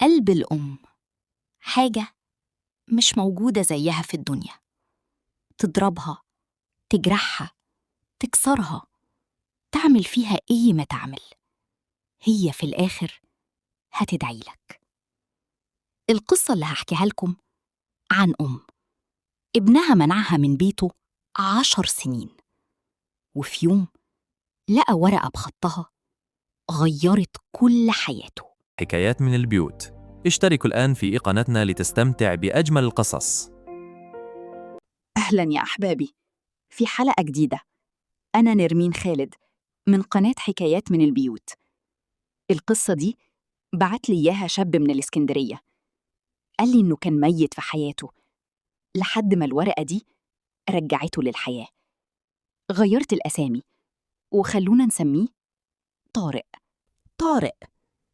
قلب الأم حاجة مش موجودة زيها في الدنيا. تضربها، تجرحها، تكسرها، تعمل فيها إيه ما تعمل، هي في الآخر هتدعي لك. القصة اللي هحكيها لكم عن ابنها منعها من بيته 10 سنين، وفي يوم لقى ورقة بخطها غيرت كل حياته. حكايات من البيوت. اشتركوا الآن في قناتنا لتستمتع بأجمل القصص. أهلاً يا أحبابي في حلقة جديدة. أنا نرمين خالد من قناة حكايات من البيوت. القصة دي بعت لي إياها شاب من الإسكندرية، قال لي إنه كان ميت في حياته لحد ما الورقة دي رجعته للحياة. غيرت الأسامي وخلونا نسميه طارق. طارق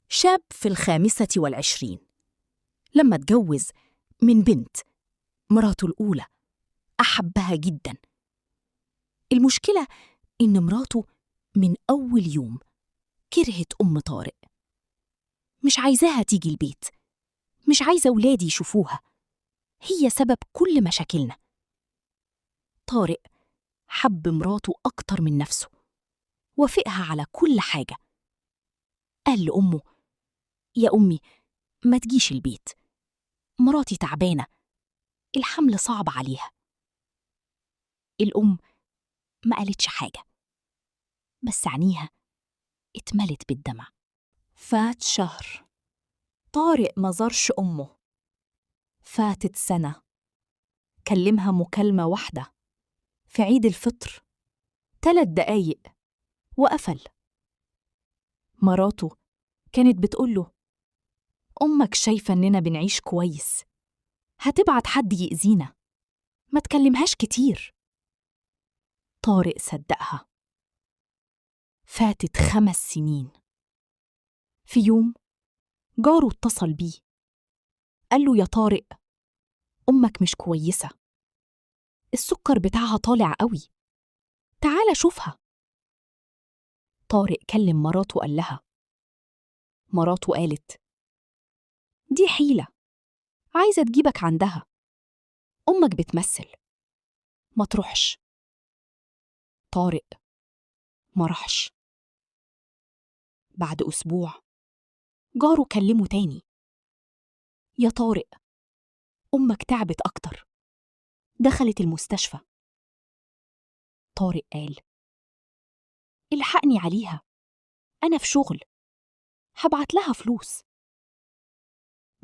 شاب في 25، لما اتجوز من بنت مراته الأولى أحبها جداً. المشكلة إن مراته من أول يوم كرهت طارق، مش عايزاها تيجي البيت، مش عايزة ولادي يشوفوها، هي سبب كل مشاكلنا. طارق حب مراته أكتر من نفسه، وافقها على كل حاجة. قال لأمه: يا أمي ما تجيش البيت، مراتي تعبانة، الحمل صعب عليها. الأم ما قالتش حاجة، بس عينيها اتملت بالدمع. فات شهر، طارق ما زارش أمه. فاتت سنة، كلمها مكالمة واحدة في عيد الفطر، 3 دقايق وقفل. مراته كانت بتقوله: أمك شايفة إننا بنعيش كويس، هتبعت حد يأذينا، ما تكلمهاش كتير. طارق صدقها. فاتت 5 سنين. في يوم جاره اتصل بيه، قال له: يا طارق، أمك مش كويسة، السكر بتاعها طالع قوي، تعال شوفها. طارق كلم مراته قال لها. مراته قالت: دي حيلة، عايزة تجيبك عندها، أمك بتمثل، ما تروحش. طارق ما راحش. بعد أسبوع جاره كلمه تاني: يا طارق، أمك تعبت أكتر، دخلت المستشفى. طارق قال: الحقني عليها، أنا في شغل، هبعت لها فلوس.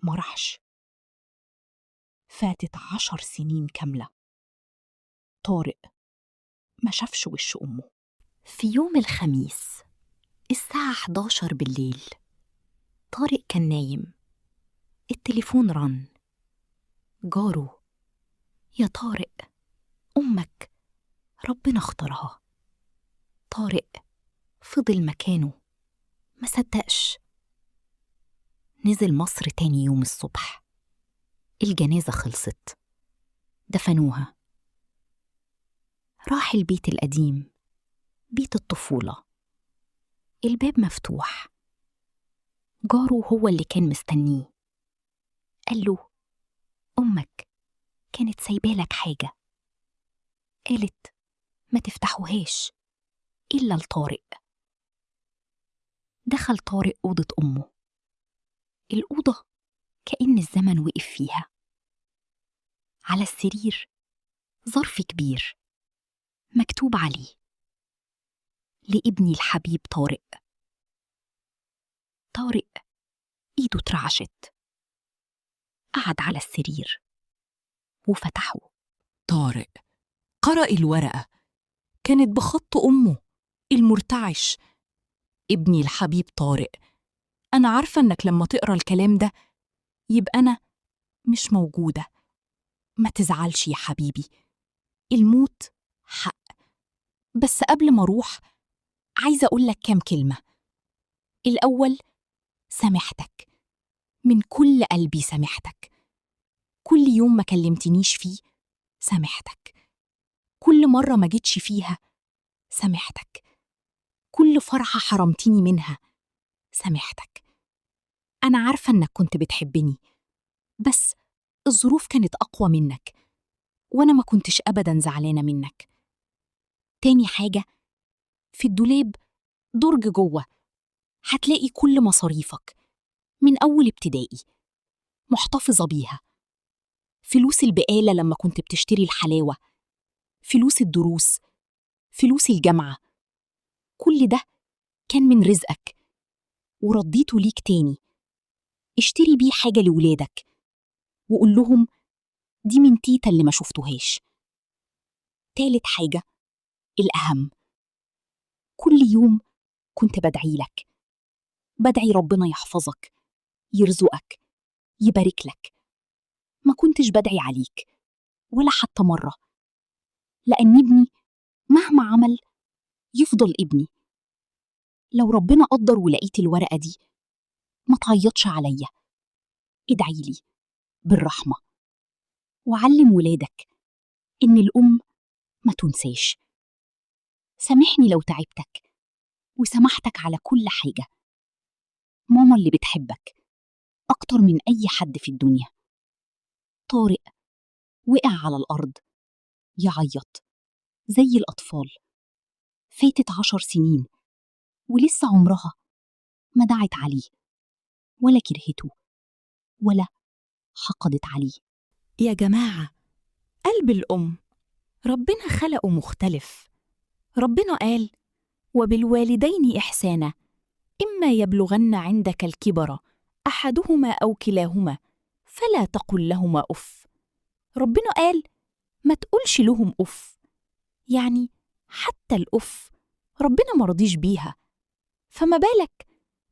ما راحش. فاتت 10 سنين كاملة، طارق ما شافش وش أمه. في يوم الخميس الساعة 11 بالليل، طارق كان نايم، التليفون رن. جاره: يا طارق، أمك ربنا اختارها. طارق فضل مكانه، ما صدقش. نزل مصر تاني يوم الصبح، الجنازة خلصت، دفنوها. راح البيت القديم، بيت الطفولة، الباب مفتوح. جاره هو اللي كان مستنيه، قال له: أمك كانت سايبالك حاجة. قالت: ما تفتحوهاش إلا لطارق. دخل طارق أوضة أمه، الأوضة كأن الزمن وقف فيها. على السرير ظرف كبير مكتوب عليه: لابني الحبيب طارق. طارق إيده اترعشت، قعد على السرير وفتحه. طارق قرأ الورقة، كانت بخط أمه المرتعش: ابني الحبيب طارق، أنا عارفة إنك لما تقرأ الكلام ده يبقى أنا مش موجودة. ما تزعلش يا حبيبي، الموت حق، بس قبل ما أروح عايزة أقول لك كام كلمة. الأول، سامحتك، من كل قلبي سامحتك. كل يوم ما كلمتنيش فيه سامحتك، كل مرة ما جيتش فيها سامحتك، كل فرحة حرمتني منها سامحتك. أنا عارفة إنك كنت بتحبني، بس الظروف كانت أقوى منك، وأنا ما كنتش أبداً زعلانة منك. تاني حاجة، في الدولاب درج جوه هتلاقي كل مصاريفك من أول ابتدائي، محتفظة بيها. فلوس البقالة لما كنت بتشتري الحلاوة، فلوس الدروس، فلوس الجامعة، كل ده كان من رزقك ورديته ليك تاني. اشتري بيه حاجة لولادك وقول لهم دي من تيتا اللي ما شفتوهاش. تالت حاجة، الأهم، كل يوم كنت بدعي لك، بدعي ربنا يحفظك، يرزقك، يبارك لك. ما كنتش بدعي عليك ولا حتى مرة، لأن ابني مهما عمل يفضل ابني. لو ربنا قدر ولقيت الورقة دي، ما تعيطش عليا، ادعي لي بالرحمة، وعلم ولادك إن الأم ما تنساش. سامحني لو تعبتك وسامحتك على كل حاجة. ماما اللي بتحبك أكتر من أي حد في الدنيا. طارق وقع على الأرض يعيط زي الأطفال. فاتت 10 سنين ولسه عمرها ما دعت عليه ولا كرهته ولا حقدت عليه. يا جماعة، قلب الأم ربنا خلقه مختلف. ربنا قال: وبالوالدين إحسانا، إما يبلغن عندك الكبر أحدهما أو كلاهما فلا تقل لهما أف. ربنا قال ما تقولش لهم أف، يعني حتى الأف ربنا مرضيش بيها، فما بالك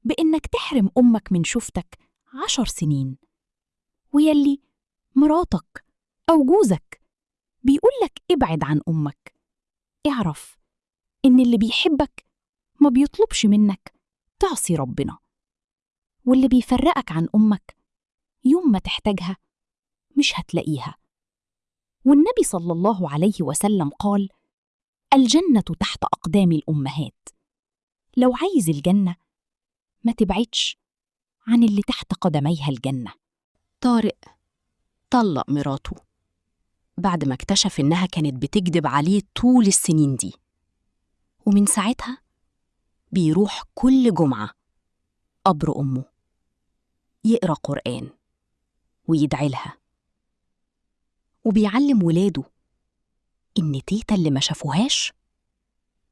بإنك تحرم أمك من شفتك 10 سنين، ويلي مراتك أو جوزك بيقولك ابعد عن أمك. اعرف إن اللي بيحبك ما بيطلبش منك تعصي ربنا، واللي بيفرقك عن أمك يوم ما تحتاجها مش هتلاقيها. والنبي صلى الله عليه وسلم قال: الجنة تحت أقدام الأمهات. لو عايز الجنة ما تبعدش عن اللي تحت قدميها الجنة. طارق طلق مراته بعد ما اكتشف إنها كانت بتكذب عليه طول السنين دي، ومن ساعتها بيروح كل جمعة قبر أمه يقرأ قرآن ويدعي لها، وبيعلم ولاده إن تيتا اللي ما شافوهاش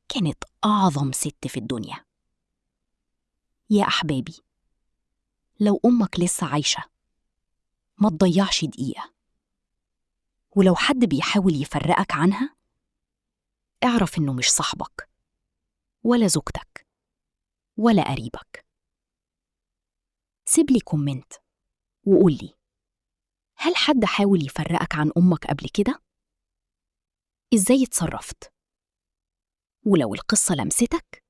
كانت أعظم ست في الدنيا. يا أحبابي، لو أمك لسه عايشة ما تضيعش دقيقة، ولو حد بيحاول يفرقك عنها اعرف إنه مش صاحبك ولا زوجتك ولا قريبك. سيب لي كومنت وقول لي، هل حد حاول يفرقك عن أمك قبل كده؟ إزاي اتصرفت؟ ولو القصة لمستك،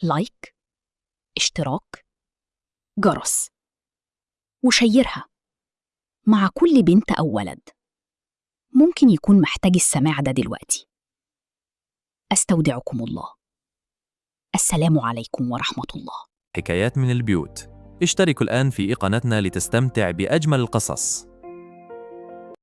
لايك، اشتراك، جرس، وشيرها مع كل بنت أو ولد ممكن يكون محتاج السماع ده دلوقتي. أستودعكم الله. السلام عليكم ورحمة الله. حكايات من البيوت. اشتركوا الآن في قناتنا لتستمتع بأجمل القصص.